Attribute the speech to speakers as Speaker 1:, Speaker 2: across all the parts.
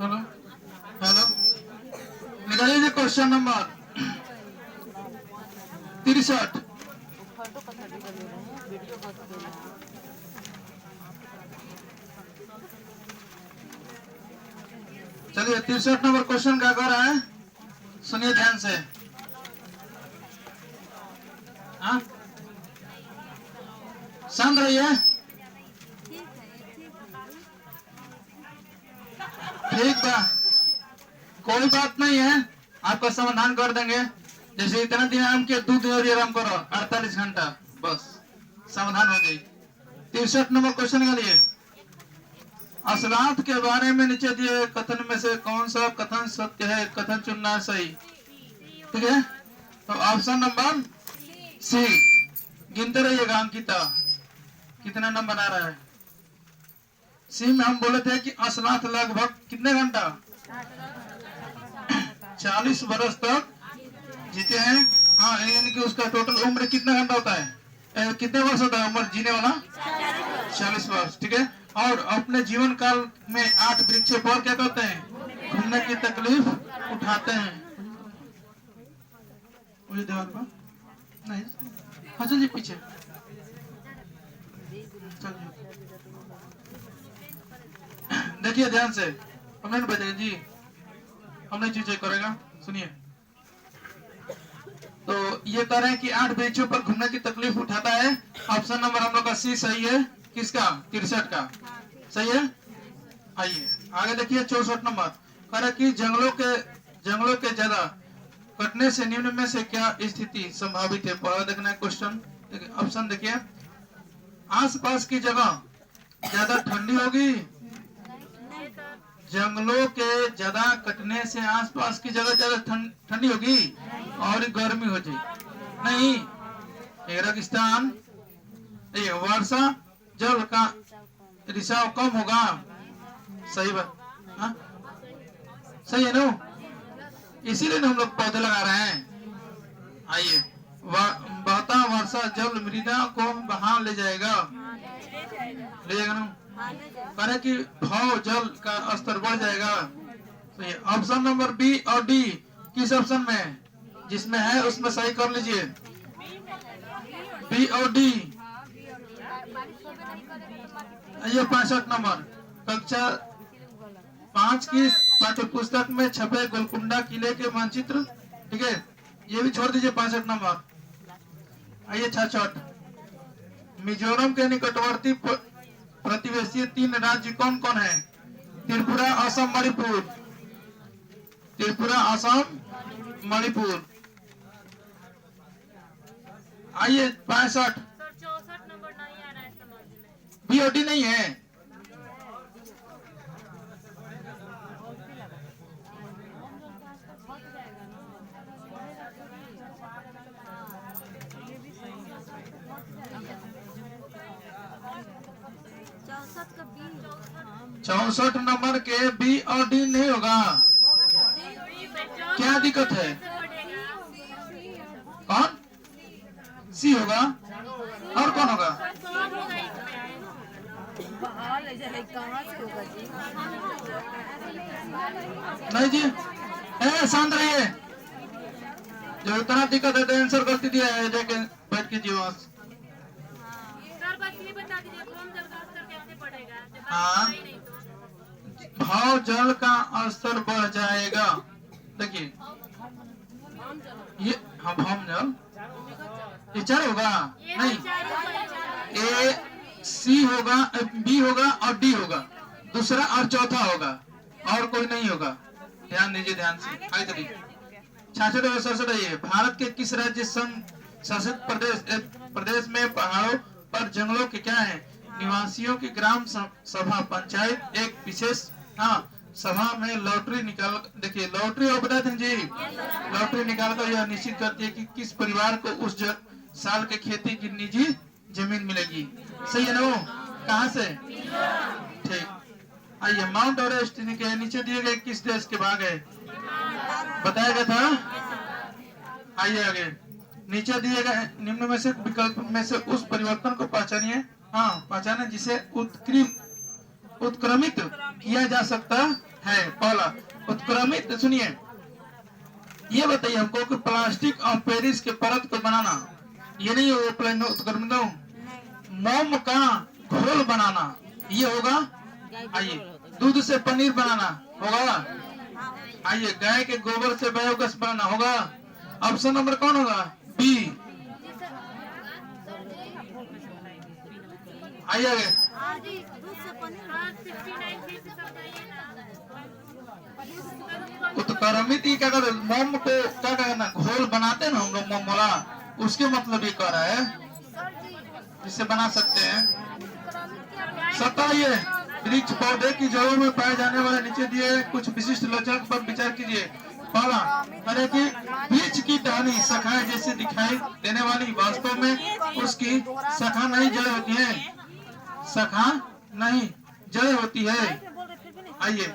Speaker 1: Hello hello, निकालिए question number 63। चलिए 63 number question क्या कर रहा है, सुनिए ध्यान से। हाँ, शांत रहिए। ठीक बा, कोई बात नहीं है, आपका समाधान कर देंगे। जैसे इतना दिन आराम किया, 2 दिन और आराम करो, 48 घंटा बस समाधान हो जाएगी। 63 नंबर क्वेश्चन के लिए, असलात के बारे में नीचे दिए कथन में से कौन सा कथन सत्य है, कथन चुनना सही। ठीक है, तो ऑप्शन नंबर सी, गिनते रहिएगा अंकिता कितना नंबर आ रहा है। सी में हम बोले थे कि असलात लगभग कितने घंटा 40 वर्ष तक जीते हैं। हाँ, यानी कि उसका टोटल उम्र कितना घंटा होता है, कितने वर्ष होता है उम्र जीने वाला, 40 वर्ष। ठीक है, और अपने जीवन काल में 8 वृक्षों पर क्या करते हैं, घूमने की तकलीफ उठाते हैं। मुझे दीवार पर नहीं, हाँ चलिए पीछे चलिए, देखिए ध्यान से, हमने बताइए जी, हमने चीजें करेगा, सुनिए। तो ये कह रहे हैं कि 8 वृक्षों पर घूमने की तकलीफ उठाता है। ऑप्शन नंबर हम लोग का सी सही है। किसका, 63 का सही है। आइए आगे देखिए 64 नंबर, कह रहा है कि जंगलों के ज्यादा कटने से निम्न में से क्या स्थिति संभावित है। पहला देखना है क्वेश्चन, ऑप्शन देखिए, आसपास की जगह ज्यादा ठंडी होगी, जंगलों के ज्यादा कटने से आसपास की जगह ज्यादा ठंडी होगी और गर्मी हो जाएगी। नहीं, रेगिस्तान, वर्षा जल का रिसाव कम होगा। सही बात, हाँ सही है ना, इसीलिए हम लोग पौधे लगा रहे हैं। आइए, बहता वर्षा जल मृदा को बहा ले जाएगा ना, करे कि भाव जल का स्तर बढ़ जाएगा। तो ये ऑप्शन नंबर बी और डी किस ऑप्शन में, जिसमें है उसमें सही कर लीजिए, बी और डी। ये 65 नंबर कक्षा 5 की पाठ्य पुस्तक में छपे गोलकुंडा किले के मानचित्र। ठीक है, ये भी छोड़ दीजिए 65 नंबर। आइए 66, मिजोरम के निकटवर्ती प्रतिवेशी 3 राज्य कौन कौन है, त्रिपुरा, असम, मणिपुर। त्रिपुरा, असम, मणिपुर। आइए 65, बीओडी नहीं है। चौसठ नंबर के बी और डी नहीं होगा, क्या दिक्कत है, कौन सी होगा और कौन होगा, नहीं जी, शांत रहिए, जो इतना दिक्कत है तो आंसर गलती दिया है, जाके बैठ के जीवन। हाँ, भाव जल का स्तर बढ़ जाएगा। देखिए ये, हाँ भाव जल, ये 4 होगा नहीं, ए सी होगा, बी होगा और डी होगा, दूसरा और चौथा होगा, और कोई नहीं होगा। ध्यान दीजिए ध्यान से। आइए देखिए 66 और 67, ये भारत के किस राज्य संघ शासित प्रदेश में पहाड़ों पर जंगलों के क्या है, निवासियों की ग्राम सभा पंचायत एक विशेष सभा में लॉटरी निकाल, देखिए लॉटरी और बता दें जी, लॉटरी निकालकर यह निश्चित करती है कि किस परिवार को उस साल के खेती की निजी जमीन मिलेगी। सही है ना, वो कहाँ से, ठीक। आइए, माउंट एवरेस्ट के नीचे दिए गए किस देश के भाग है, बताया गया था। आइए आगे, नीचे दिए गए निम्न में से विकल्प में से उस परिवर्तन को पहचानिए, पहचाने जिसे उत्क्रमित किया जा सकता है। पहला उत्क्रमित, सुनिए, ये बताइए हमको कि प्लास्टिक और पेरिस के परत को बनाना, ये नहीं हो उत्क्रमित, मोम का घोल बनाना, ये होगा। आइए, दूध से पनीर बनाना होगा। आइए, गाय के गोबर से बायोगैस बनाना होगा। ऑप्शन नंबर कौन होगा? बी। आइए आगे। उत्क्रमित क्या कहते हैं, मोम को क्या कहना, घोल बनाते हैं ना हम लोग मोम वाला, उसके मतलब ये कह रहा है जिससे बना सकते हैं। सताइए, वृक्ष पौधे की जड़ों में पाए जाने वाले नीचे दिए कुछ विशिष्ट लक्षण पर विचार कीजिए। पहला, अरे कि वृक्ष की टहनी शाखाएं जैसे दिखाई देने वाली, वास्तव में उसकी शाखा नहीं जड़ होती है, शाखा नहीं जड़ होती है। आइए,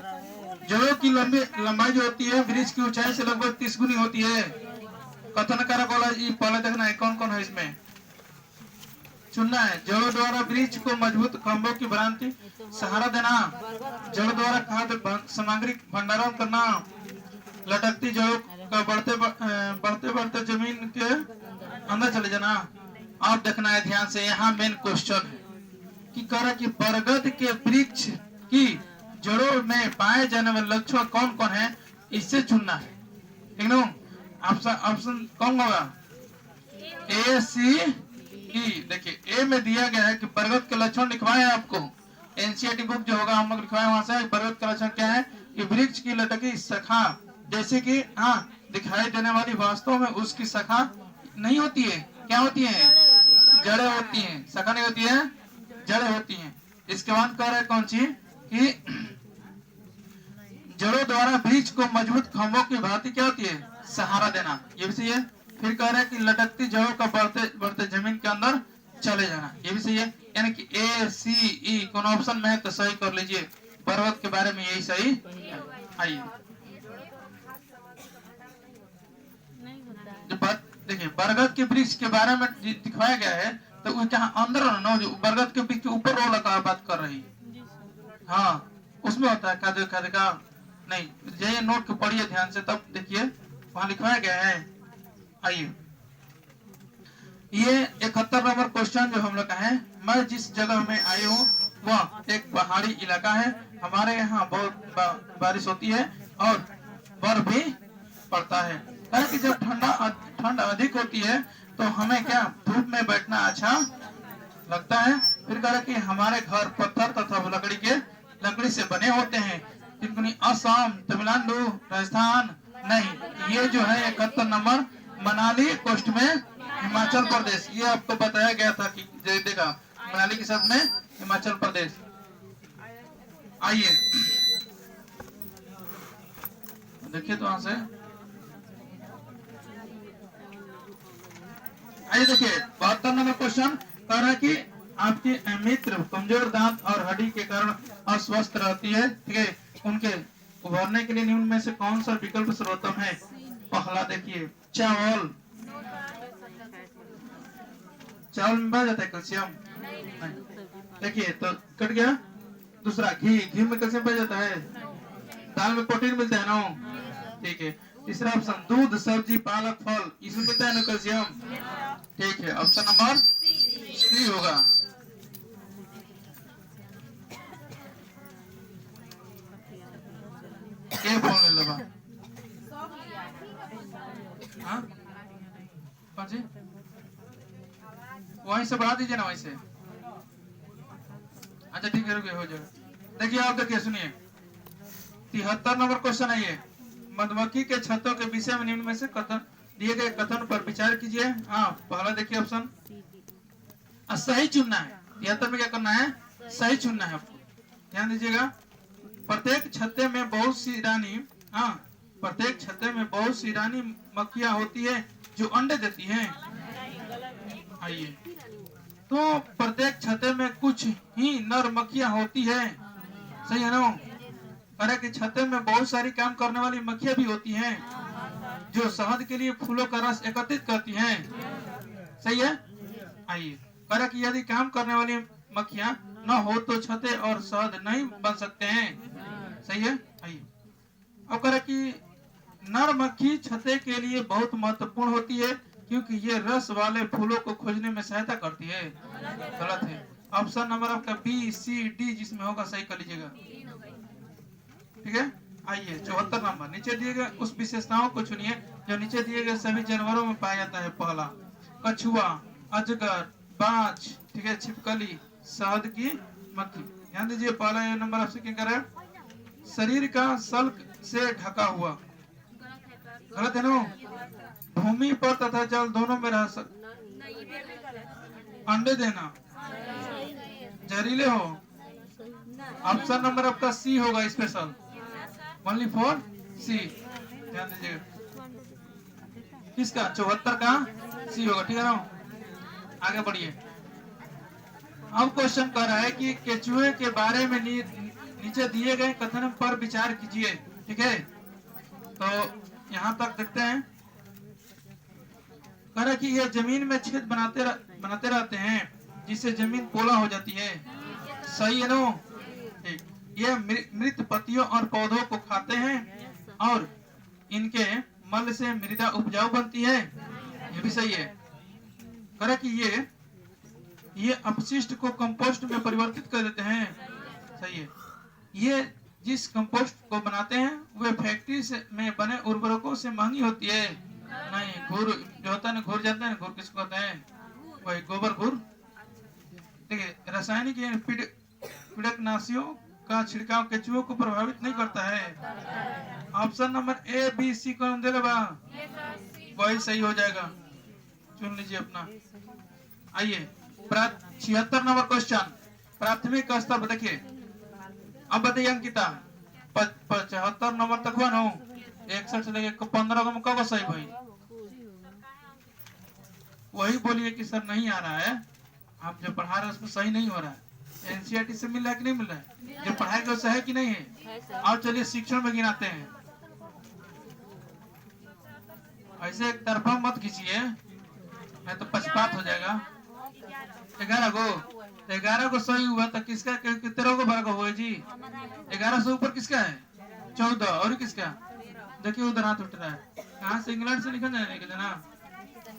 Speaker 1: जड़ों की लंबाई जो होती है वृक्ष की ऊंचाई से लगभग 30 गुनी होती है। कथन कारक वाला पहले देखना है कौन कौन है, इसमें चुनना है। जड़ों द्वारा वृक्ष को मजबूत खंभों की भ्रांति सहारा देना, जड़ द्वारा खाद्य सामग्री भंडारण करना, लटकती जड़ों का बढ़ते बढ़ते जमीन के अंदर चले जाना। आप देखना है ध्यान से, यहाँ मेन क्वेश्चन है कि कह रहा कि बरगद के वृक्ष की जड़ों में पाए जाने वाले लक्षण कौन कौन है, इससे चुनना है। ठीक ना? ऑप्शन कौन होगा? ए, सी, ई। देखिए, ए में दिया गया है कि बरगद के लक्षण लिखवाए आपको, एनसीईआरटी बुक जो होगा हम लोग लिखवाए, वहां से बरगद का लक्षण क्या है कि वृक्ष की लटकी शाखा जैसे कि दिखाई देने वाली, वास्तव में उसकी शाखा नहीं होती है। क्या होती है? जड़ें होती हैं। शाखा नहीं होती है, जड़ें होती हैं। इसके बाद कह रहा है कौन सी कि जड़ों द्वारा वृक्ष को मजबूत खंभों की भांति क्या होती है, सहारा देना, ये भी सही है। फिर कह रहा है कि लटकती जड़ों का बढ़ते बढ़ते जमीन के अंदर चले जाना, ये भी सही है। यानी कि ए, सी, ई कौन ऑप्शन में है तो सही कर लीजिए। बरगद के बारे में यही सही। आइए, देखिए, बरगद के वृक्ष के बारे में दिखाया गया है तो वो क्या अंदर ना, जो बरगद के वृक्ष के ऊपर वाला का बात कर रही, हाँ उसमें होता है खाद्य का नहीं। ये नोट को पढ़िए ध्यान से, तब देखिए वहां लिखवाया गया है। आइए, ये 71 नंबर क्वेश्चन जो हम लोग का है, मैं जिस जगह में आई हूँ वह एक पहाड़ी इलाका है, हमारे यहाँ बहुत बारिश होती है और बर्फ भी पड़ता है। कि जब ठंड अधिक होती है तो हमें क्या धूप में बैठना अच्छा लगता है। फिर कहा कि हमारे घर पत्थर तथा लकड़ी से बने होते हैं। असम, तमिलनाडु, राजस्थान नहीं, ये जो है 71 नंबर मनाली कोस्ट में हिमाचल प्रदेश, ये आपको बताया गया था कि देखा मनाली के साथ में हिमाचल प्रदेश। आइए देखिए तो वहां से आइए देखिए 72 नंबर क्वेश्चन कह रहा है कि आपके मित्र कमजोर दांत और हड्डी के कारण अस्वस्थ रहती है, ठीक है, उनके उभरने के लिए निम्न में से कौन सा विकल्प सर्वोत्तम है? पहला देखिए चावल में पाया जाता है कैल्शियम, देखिए तो कट गया। दूसरा घी में कैल्शियम पाया जाता है, दाल में प्रोटीन मिलता है ना, ठीक है। तीसरा ऑप्शन दूध, सब्जी, पालक, फल, इसमें मिलता है ना कैल्शियम, ठीक है। ऑप्शन नंबर सी होगा। क्या बोलने लगा? हाँ कौन सी? वहीं से बढ़ा दीजिए ना, वहीं से। अच्छा ठीक है, रुकिए हो जाएगा। देखिए आप देखिए सुनिए 73 नंबर क्वेश्चन है ये, मधुमक्खी के छत्तों के विषय में निम्न में से कथन दिए गए कथन पर विचार कीजिए। हाँ पहला देखिए ऑप्शन, सही चुनना है। 73 में क्या करना है? सही चुनना है आपको, ध्यान दीजिएगा। प्रत्येक छत्ते में बहुत सी रानी, प्रत्येक छत्ते में बहुत सी रानी मक्खियां होती है जो अंडे देती हैं। आइए, तो प्रत्येक छत्ते में कुछ ही नर मक्खियां होती है, सही है ना? अरे कि छत्ते में बहुत सारी काम करने वाली मक्खियां भी होती हैं जो शहद के लिए फूलों का रस एकत्रित करती हैं, सही है। आइए, अरे कि यदि काम करने वाली मक्खियां न हो तो छत्ते और शहद नहीं बन सकते हैं, सही है। आइए अब कह रहा कि नर मक्खी छत्ते के लिए बहुत महत्वपूर्ण होती है क्योंकि ये रस वाले फूलों को खोजने में सहायता करती है। गलत है। ऑप्शन नंबर आपका बी सी डी जिसमें होगा सही कर लीजिएगा। ठीक है। आइए 74 नंबर, नीचे दिए गए उस विशेषताओं को चुनिए जो नीचे दिए गए सभी जानवरों में पाया जाता है। पहला कछुआ, अजगर, बाज, ठीक है, छिपकली, शहद की मक्खी। ध्यान दीजिए पहला नंबर आपसे क्या कर रहा है, शरीर का सल्क से ढका हुआ। गलत है ना। भूमि पर तथा जल दोनों में रह अंडे देना, जहरीले हो। ऑप्शन नंबर आपका सी होगा स्पेशल, ओनली फॉर सी। ध्यान दीजिएगा किसका 74 का सी होगा। ठीक है ना। आगे बढ़िए। अब क्वेश्चन कर रहा है कि केचुए के बारे में नीचे दिए गए कथन पर विचार कीजिए। ठीक है, तो यहाँ तक देखते हैं। कह रहा कि ये जमीन में छेद बनाते रहते हैं जिससे जमीन पोला हो जाती है। सही है ना। ठीक। ये मृत पत्तियों और पौधों को खाते हैं और इनके मल से मृदा उपजाऊ बनती है। ये भी सही है। कह रहा कि ये अपशिष्ट को कंपोस्ट में परिवर्तित कर देते हैं। सही है। ये जिस कंपोस्ट को बनाते हैं वे फैक्ट्री में बने उर्वरकों से महंगी होती है। नहीं, घुर जो होता है ना, घुर जाता है ना, घुर किसको कहते हैं, वही गोबर घुर। ठीक है। रासायनिक कीटनाशियों का छिड़काव केचुओं को प्रभावित नहीं करता है। Option number A B C कौन दे बा, वही सही हो जाएगा। चुन लीजिए अपना। आइए 76 नंबर क्वेश्चन, प्राथमिक स्तर देखिए। अब बताइए अंकिता 75 नंबर तक हुआ ना, 61 से लेके 15 को कब सही भाई, वही बोलिए कि सर नहीं आ रहा है, आप जो पढ़ा रहे हैं उसमें सही नहीं हो रहा है। एनसीईआरटी से मिल रहा है कि नहीं मिल रहा है, जो पढ़ाई का सही है कि नहीं है। और चलिए शिक्षण में गिनाते हैं। ऐसे एक तरफा मत खींचिए, नहीं तो पक्षपात हो जाएगा। 11 को सही हुआ तो किसका 13 को भरा हुआ जी। 11 से ऊपर किसका है 14, और किसका देखिए उधर हाथ उठ रहा है। कहाँ से इंग्लैंड से निकल जाने ना,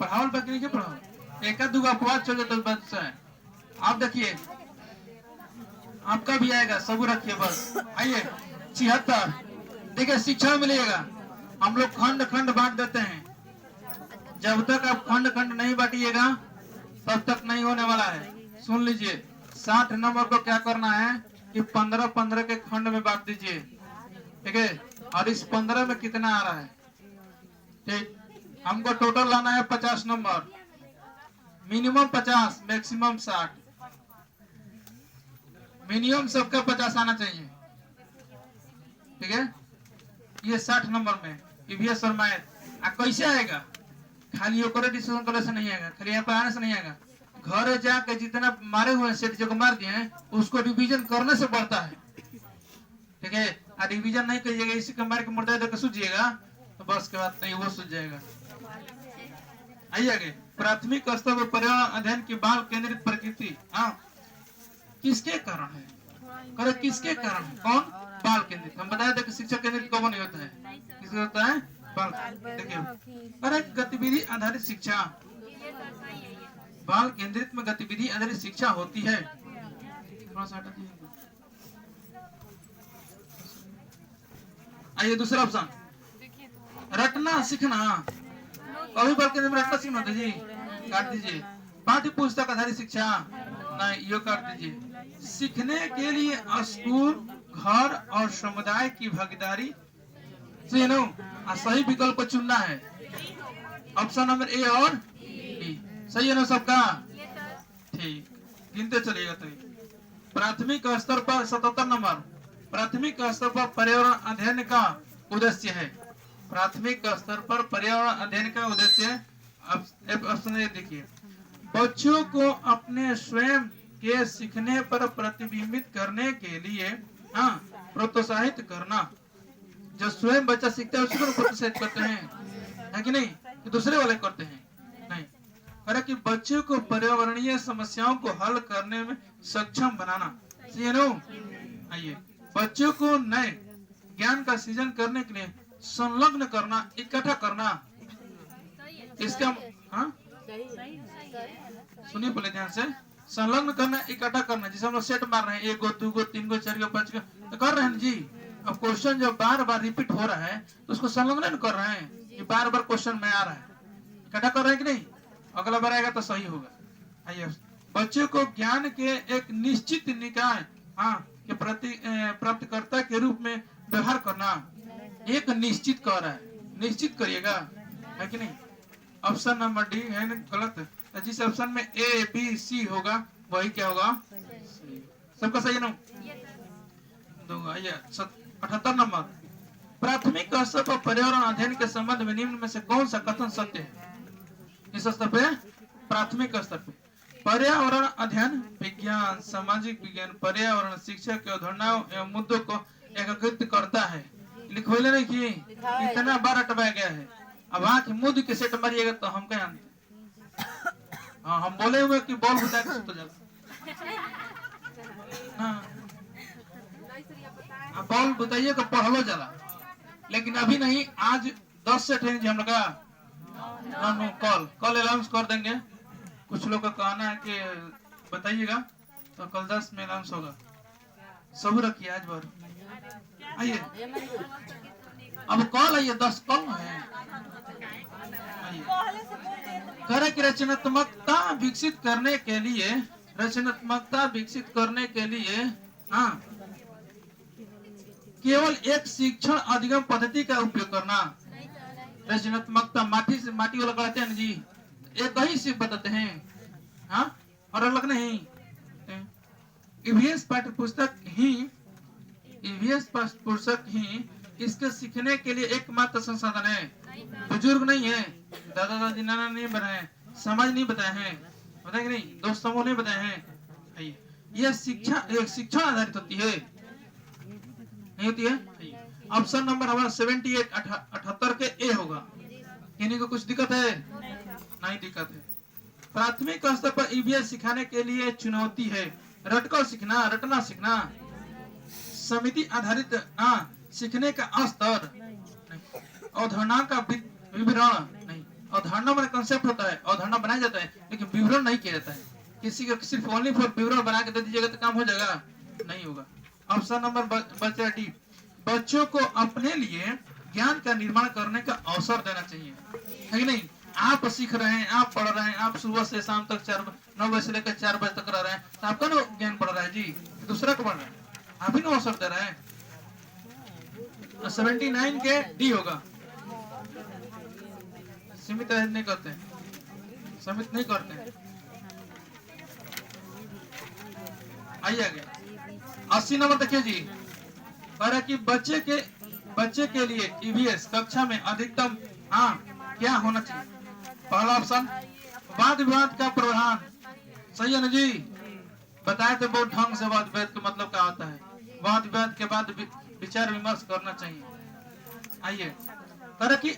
Speaker 1: पढ़ाओ बाकी नहीं पढ़ाओ, एक दो अपवाद चल जाता बच्चा है। आप देखिए आपका भी आएगा, सब रखिए बस। आइए 76 देखिए शिक्षण मिलेगा। हम लोग खंड खंड बांट देते हैं, जब तक आप खंड खंड नहीं बांटिएगा तब तक नहीं होने वाला है। सुन लीजिए 60 नंबर को क्या करना है कि 15-15 के खंड में बांट दीजिए। ठीक है, और इस 15 में कितना आ रहा है। ठीक, हमको टोटल लाना है 50 नंबर, मिनिमम 50, मैक्सिमम 60। मिनिमम सबका 50 आना चाहिए। ठीक है, ये 60 नंबर में ईवीएस और मैथ। कैसे आएगा, खाली डिसीजन करने से नहीं आएगा, खाली यहाँ पर आने से नहीं आएगा। घर जाके जितना मारे हुए सेट जो मार दिए हैं उसको रिवीजन करने से बढ़ता है। ठीक है, और रिवीजन नहीं करिएगा, इसी का मार के मुर्दा देकर सूझिएगा तो बस के बाद नहीं, वो सूझ जाएगा। आइए आगे। प्राथमिक स्तर पर पर्यावरण अध्ययन की बाल केंद्रित प्रकृति किसके कारण है, करे किसके कारण है, कौन, बाल केंद्रित। हम बताए थे कि शिक्षक केंद्रित कौन नहीं होता है, किसका होता है, बाल। देखिए अरे गतिविधि आधारित शिक्षा, बाल केंद्रित में गतिविधि आधारित शिक्षा होती है। थोड़ा सा हटा दीजिए। आइए दूसरा ऑप्शन, रटना सीखना। कभी बाल केंद्र में रटना सीखना होता जी, काट दीजिए। पाठ्य पुस्तक आधारित शिक्षा नहीं, यो काट दीजिए। सीखने के लिए स्कूल, घर और समुदाय की भागीदारी। सही विकल्प को चुनना है। ऑप्शन नंबर ए और बी सही है ना सबका। ठीक, गिनते चलिएगा। तो प्राथमिक स्तर पर 77 नंबर, प्राथमिक स्तर पर पर्यावरण अध्ययन का उद्देश्य है। प्राथमिक स्तर पर पर्यावरण अध्ययन का उद्देश्य है। ऑप्शन देखिए, बच्चों को अपने स्वयं के सीखने पर प्रतिबिंबित करने के लिए प्रोत्साहित करना। जो स्वयं बच्चा सीखता है उसी को प्रोत्साहित करते हैं, है कि नहीं, कि दूसरे वाले करते हैं नहीं। अरे कि बच्चों को पर्यावरणीय समस्याओं को हल करने में सक्षम बनाना। आइए बच्चों को नए ज्ञान का सृजन करने के लिए संलग्न करना, इकट्ठा करना, इसका हाँ सुनिए बोले ध्यान से, संलग्न करना, इकट्ठा करना। जैसे हम लोग सेट मार रहे हैं, 1 गो 2 गो 3 गो 4 गो 5 गो तो कर रहे हैं जी। अब क्वेश्चन जब बार बार रिपीट हो रहा है तो उसको संलग्न कर रहे हैं, ये बार बार क्वेश्चन में आ रहा है, इकट्ठा कर रहे हैं कि नहीं, अगला बार आएगा तो सही होगा। आइए, बच्चों को ज्ञान के एक निश्चित निकाय के प्रति प्राप्तकर्ता के रूप में व्यवहार करना, एक निश्चित कर रहा है, निश्चित करिएगा, है कि नहीं। ऑप्शन नंबर डी है ना गलत है, जिस ऑप्शन में ए बी सी होगा वही क्या होगा, सबका सही है ना। 78 नंबर, प्राथमिक स्तर पर पर्यावरण अध्ययन के संबंध में निम्न में से कौन सा कथन सत्य है। इस स्तर पे, प्राथमिक स्तर पे पर्यावरण अध्ययन विज्ञान, सामाजिक विज्ञान, पर्यावरण शिक्षा के अवधारणाओं एवं मुद्दों को एकीकृत करता है। लिखोले नहीं कि इतना बार हटवाया गया है। अब आंख मुद्द के सेट मारिएगा तो हम क्या जानते। हाँ, हम बोले हुए कि बॉल बुता के सुत जाता। हाँ, बॉल बुताइए तो पढ़लो जला, लेकिन अभी नहीं। आज 10 सेट है हम लोग का, कल अनाउंस कर देंगे। कुछ लोग का कहना है कि बताइएगा, तो कल 10 में अनाउंस होगा। सब रखिए आज भर, आइए। अब कल आइए, 10 कल है। कह कि रचनात्मकता विकसित करने के लिए, रचनात्मकता विकसित करने के लिए केवल एक शिक्षण अधिगम पद्धति का उपयोग करना। रचनात्मकता माटी से माटी वाला कराते हैं जी, एक ही सिर्फ बताते हैं, हाँ, और अलग नहीं। ईवीएस पाठ्य पुस्तक ही इसके सीखने के लिए एकमात्र संसाधन है। बुजुर्ग नहीं है, दादा दादी नाना नहीं बनाए, समाज नहीं बताए हैं, बताए कि नहीं, दोस्त समूह नहीं बताए हैं। यह शिक्षा एक शिक्षण आधारित होती है, नहीं होती है। ऑप्शन नंबर हमारा 78 78 के ए होगा। इन्हीं को कुछ दिक्कत है, नहीं दिक्कत है। प्राथमिक स्तर पर ईवीएस सिखाने के लिए चुनौती है। रटकर सीखना, रटना सीखना, समिति आधारित सीखने का स्तर, अवधारणा का विवरण नहीं। अवधारणा में कंसेप्ट होता है, अवधारणा बनाया जाता है, लेकिन विवरण नहीं किया जाता है। किसी को सिर्फ ओनली फॉर विवरण बना के दे दीजिएगा तो काम हो जाएगा, नहीं होगा। ऑप्शन नंबर बचा डी, बच्चों को अपने लिए ज्ञान का निर्माण करने का अवसर देना चाहिए, है कि नहीं। आप सीख रहे हैं, आप पढ़ रहे हैं, आप सुबह से शाम तक 9 बजे से लेकर 4 बजे तक रह रहे हैं, तो आपका ना ज्ञान बढ़ रहा है जी, दूसरा को बढ़ रहा है, आप ही ना अवसर दे रहे हैं। 79 के डी होगा। सीमित नहीं करते, सीमित नहीं करते। आइए आगे, 80 नंबर देखिए जी, कह रहा कि बच्चे के लिए ईवीएस कक्षा में अधिकतम क्या होना चाहिए। पहला ऑप्शन, वाद विवाद का प्रावधान, सही है ना जी। बताए थे बहुत ढंग से वाद विवाद का मतलब क्या होता है। वाद विवाद के बाद विचार विमर्श करना चाहिए। आइए, कह रहा कि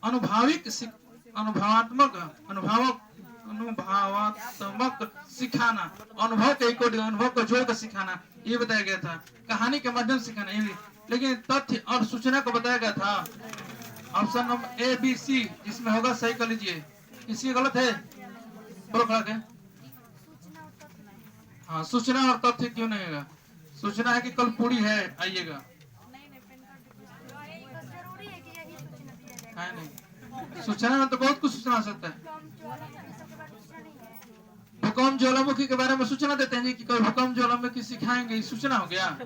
Speaker 1: अनुभवात्मक सिखाना, अनुभव को जोड़ कर सिखाना, ये बताया गया था। कहानी के माध्यम से सिखाना, लेकिन तथ्य और सूचना को बताया गया था। Option number A B C जिसमें होगा सही कर लीजिए। किसी गलत है बोलो खड़ा के। हाँ, सूचना और तथ्य क्यों नहीं होगा। सूचना है कि कल पूरी है, आइएगा। नहीं, सूचना में तो बहुत कुछ सूचना हो सकता है। भूकंप ज्वालामुखी के बारे में सूचना देते हैं जी कि कल भूकंप ज्वालामुखी सिखाएंगे, सूचना हो गया।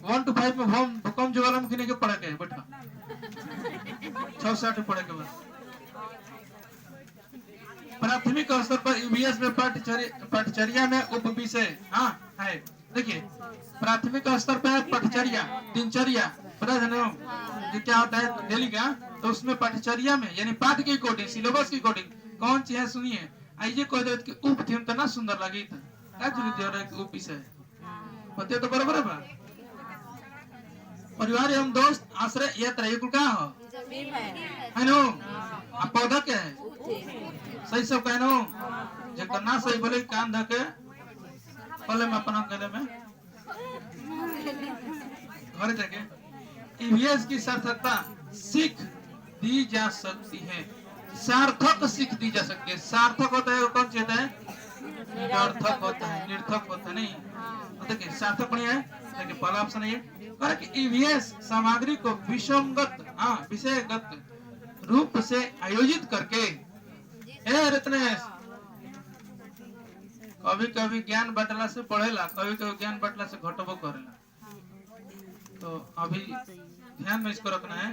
Speaker 1: 1 to 5 में भूकंप ज्वालामुखी नहीं के पढ़ा के बैठा 6 से 8 पढ़े के बाद। प्राथमिक स्तर पर ईवीएस में पाठ्यचर्या में उप विषय है। देखिए, प्राथमिक स्तर पर पाठ्यचर्या, दिनचर्या पता है ना क्या होता है डेली का, तो उसमें पाठ्यचर्या में यानी पाठ की कोडिंग, सिलेबस की कोडिंग कौन सी है सुनिए। आइए कोई देख के उप थीम तो ना सुंदर लगी था, क्या जरूरत है उप विषय होते तो बराबर है। परिवार एवं दोस्त आश्रय यात्रा ये क्या हो है नो। आप पौधा क्या है सही सब कहनो, जो करना सही बोले कान धके पहले में अपना गले में घर जाके ईवीएस की सार्थकता सीख दी जा सकती है, सार्थक सीख दी जा सकती है। सार्थक होता है वो कौन सी होता है? निरर्थक होता है, निरर्थक होता नहीं। देखिए सार्थक बढ़िया है। देखिए पहला ऑप्शन है ये कि ईवीएस सामग्री को विषमगत विषयगत रूप से आयोजित करके रत्नेश कभी कभी ज्ञान बटला से पढ़ेला, कभी कभी ज्ञान बटला से घटबो करेला। तो अभी ध्यान में इसको रखना है,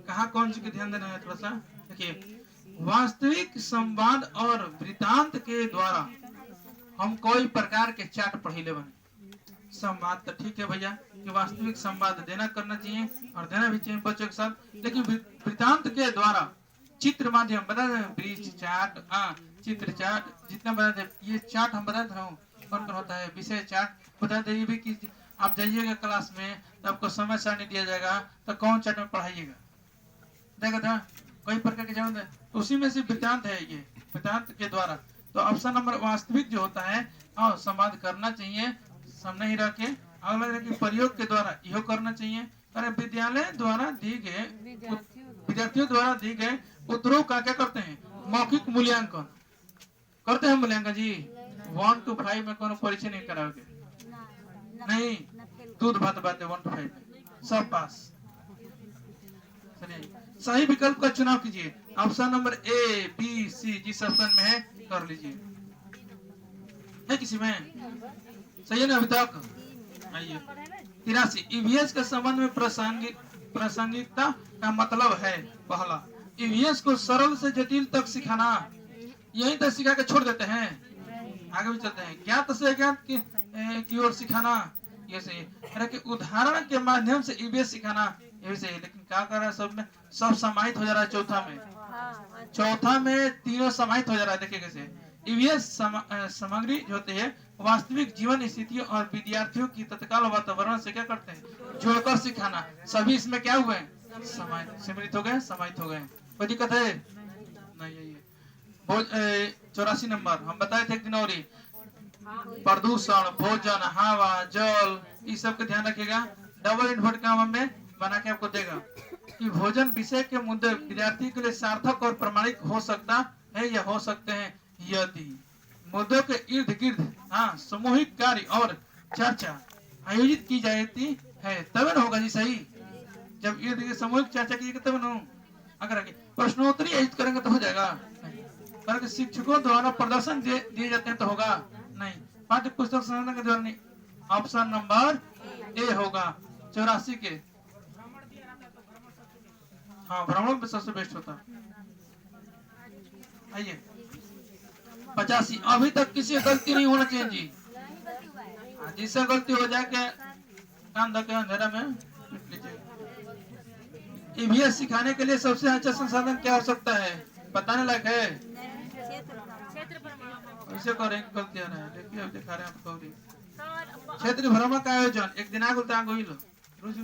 Speaker 1: कहाँ कौन सी की ध्यान देना है थोड़ा सा। देखिए वास्तविक संवाद और वृतांत के द्वारा हम कोई प्रकार के चार्ट पढ़ी बने। संवाद तो ठीक है भैया कि वास्तविक संवाद देना करना चाहिए और देना भी चाहिए बच्चों के साथ, लेकिन वृतांत के द्वारा चित्र माध्यम बता दें, ब्रिज चार्ट, चित्र चार्ट जितना बता दें, ये चार्ट हम बताते हैं कौन कौन होता है। विषय चार्ट बता दें भी कि आप जाइएगा क्लास में तो आपको समय सारणी दिया जाएगा तो कौन चार्ट में पढ़ाइएगा, देखा था कई प्रकार के जवाब, तो उसी में से वृतांत है ये, वृतांत के द्वारा। तो ऑप्शन नंबर वास्तविक जो होता है और संवाद करना चाहिए सामने ही रख के, अगला कि प्रयोग के द्वारा यह करना चाहिए। अरे विद्यालय द्वारा दी गए विद्यार्थियों द्वारा दी गए उत्तरों का क्या करते हैं? मौखिक मूल्यांकन करते हैं। मूल्यांकन जी 1 to 5 में कौन परीक्षा नहीं कराओगे? नहीं, दूध भात बातें 1 to 5 में सब पास। सही विकल्प का चुनाव कीजिए। Option number A B C जिस ऑप्शन में है कर लीजिए। है किसी में सही है ना अभी तक? आइए 83 ईवीएस के संबंध में प्रासंगिकता का मतलब है। पहला, ईवीएस को सरल से जटिल तक सिखाना, यही तक सिखा के छोड़ देते हैं, आगे भी चलते हैं। ज्ञात से अज्ञात की ओर सिखाना, ये सही है। कि उदाहरण के माध्यम से ईवीएस सिखाना, ये भी सही है। लेकिन क्या कर रहा है, सब में सब समाहित हो जा रहा है। चौथा में तीनों समाहित हो जा रहा है। देखिए कैसे ईवीएस सामग्री जो होती है वास्तविक जीवन स्थितियों और विद्यार्थियों की तत्काल वातावरण से क्या करते हैं? जोड़कर सिखाना। सभी इसमें क्या हुए? सम्मिलित हो गए, समाहित हो गए। कोई दिक्कत है? नहीं है। 84 नंबर हम बताए थे एक दिन, और प्रदूषण, भोजन, हवा, जल, इस सब का ध्यान रखिएगा। डबल इन्वर्ट का में बना के आपको देगा कि भोजन विषय के मुद्दे विद्यार्थी के लिए सार्थक और प्रमाणिक हो सकता है या हो सकते हैं यदि मुद्दों के इर्द गिर्द सामूहिक कार्य और चर्चा आयोजित की जाती है, तब न होगा जी। सही, जब इर्द गिर्द सामूहिक चर्चा कीजिएगा तब न। अगर प्रश्नोत्तरी आयोजित करेंगे तो हो जाएगा। अगर शिक्षकों द्वारा प्रदर्शन दिए जाते हैं तो होगा नहीं। पाठ्य पुस्तक संशोधन के द्वारा नहीं। ऑप्शन नंबर ए होगा 84 के। हाँ, भ्रमण में सबसे बेस्ट होता। आइए 85 अभी तक किसी गलती नहीं होना चाहिए जी। जिससे गलती हो जाए के कान धके अंधेरा में ईवीएस सिखाने के लिए सबसे अच्छा संसाधन क्या हो सकता है? बताने लायक है? ऐसे करें गलती आ रहा है। देखिए अब दिखा रहे हैं आपको क्षेत्रीय भ्रमण का आयोजन एक दिन आगे रोज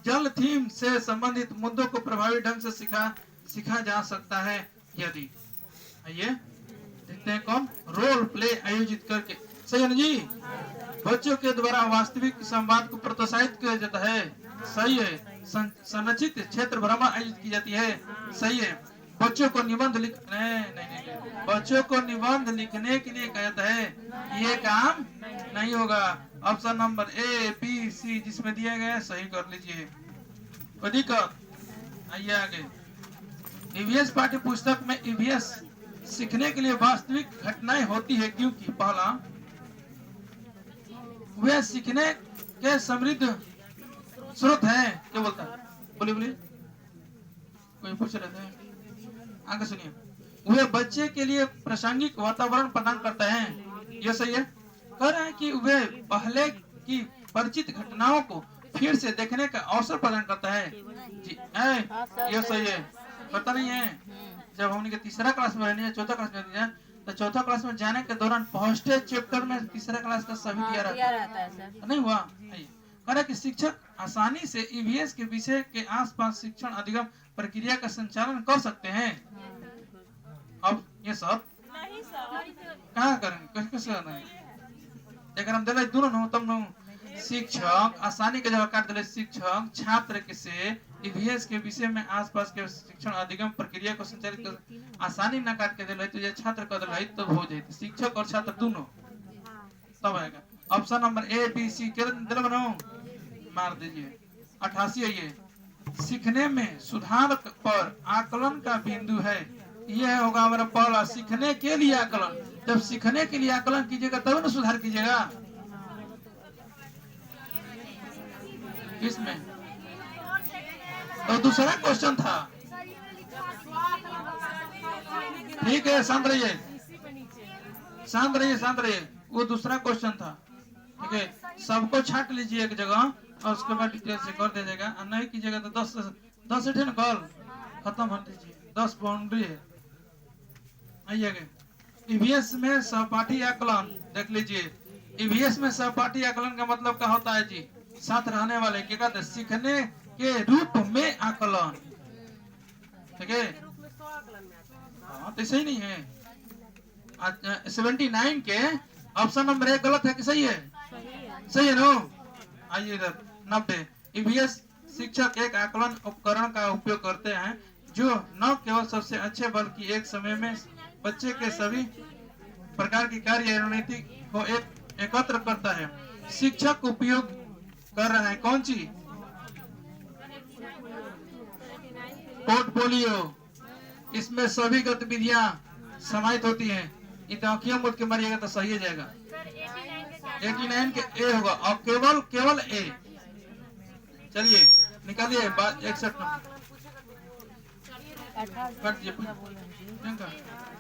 Speaker 1: जल थीम से संबंधित मुद्दों को प्रभावी ढंग से सिखा जा सकता है यदि, आइए देखते हैं कौन, रोल प्ले आयोजित करके। सही है ना जी? बच्चों के द्वारा वास्तविक संवाद को प्रोत्साहित किया जाता है। सही है। संरचित क्षेत्र भ्रमण आयोजित की जाती है। सही है। बच्चों को निबंध नहीं, बच्चों को निबंध लिखने के लिए कहा जाता है, ये काम नहीं होगा। Option number A B C जिसमें दिया गया सही कर लीजिए। कोई दिक्कत? आइए आगे। ईवीएस पाठ्य पुस्तक में ईवीएस सीखने के लिए वास्तविक घटनाएं होती है, क्योंकि पहला, वे सीखने के समृद्ध स्रोत है। क्या बोलता है? बोलिए कोई पूछ रहे थे, आगे सुनिए। वे बच्चे के लिए प्रासंगिक वातावरण प्रदान करते हैं। यह सही है। कह रहे हैं कि वे पहले की परिचित घटनाओं को फिर से देखने का अवसर प्रदान करता है जी। यह सही है। पता नहीं है, जब हम तीसरा क्लास में रहने, चौथा क्लास में रहने, तो चौथा क्लास में जाने के दौरान फर्स्ट चैप्टर में तीसरा क्लास का सभी दिया रहता है। नहीं हुआ? कह रहा कि शिक्षक आसानी से ईवीएस के विषय के आसपास शिक्षण अधिगम प्रक्रिया का संचालन कर सकते हैं। अब ये सब कहाँ करेंगे, कैसे करना है? एक हम दिले दोनों नो तब नो शिक्षक आसानी के जगह काट दिले शिक्षक छात्र के से ईवीएस के विषय में आसपास के शिक्षण अधिगम प्रक्रिया को संचालित कर आसानी ना काट के दिले तो ये छात्र का दिले तब हो जाए शिक्षक और छात्र दोनों तब आएगा। Option number A B C के दिले बनो मार दीजिए 88 है ये। सीखने में सुधार पर आकलन का बिंदु है, यह होगा हमारा पहला सीखने के लिए आकलन। जब सीखने के लिए आकलन कीजिएगा तब ना सुधार कीजिएगा। किसमें तो दूसरा क्वेश्चन था। ठीक है शांत रहिए शांत रहिए शांत रहिए, वो दूसरा क्वेश्चन था। ठीक है सबको छाट लीजिए एक जगह और उसके बाद डिटेल से कर दीजिएगा, नहीं कीजिएगा तो 10 कॉल खत्म हो दीजिए। 10 बाउंड्री है। आइएगा ईवीएस में सहपाठी आकलन देख लीजिए। ईवीएस में सहपाठी आकलन का मतलब क्या होता है जी? साथ रहने वाले क्या कहते हैं? सीखने के रूप में आकलन। ठीक है हाँ तो सही नहीं है। 79 के ऑप्शन नंबर 1 गलत है कि सही है? सही है नो। आइए इधर 90 ईवीएस शिक्षक एक आकलन उपकरण का उपयोग करते हैं जो न केवल सबसे अच्छे बल्कि एक समय में बच्चे के सभी प्रकार की कार्य रणनीति को एकत्र करता है। शिक्षक उपयोग कर रहा है कौन सी? पोर्टफोलियो। इसमें सभी गतिविधियां समाहित होती हैं। इतना मुझ के मारिएगा तो सही हो जाएगा। 89 के ए होगा और केवल ए। चलिए निकालिए 61 नंबर।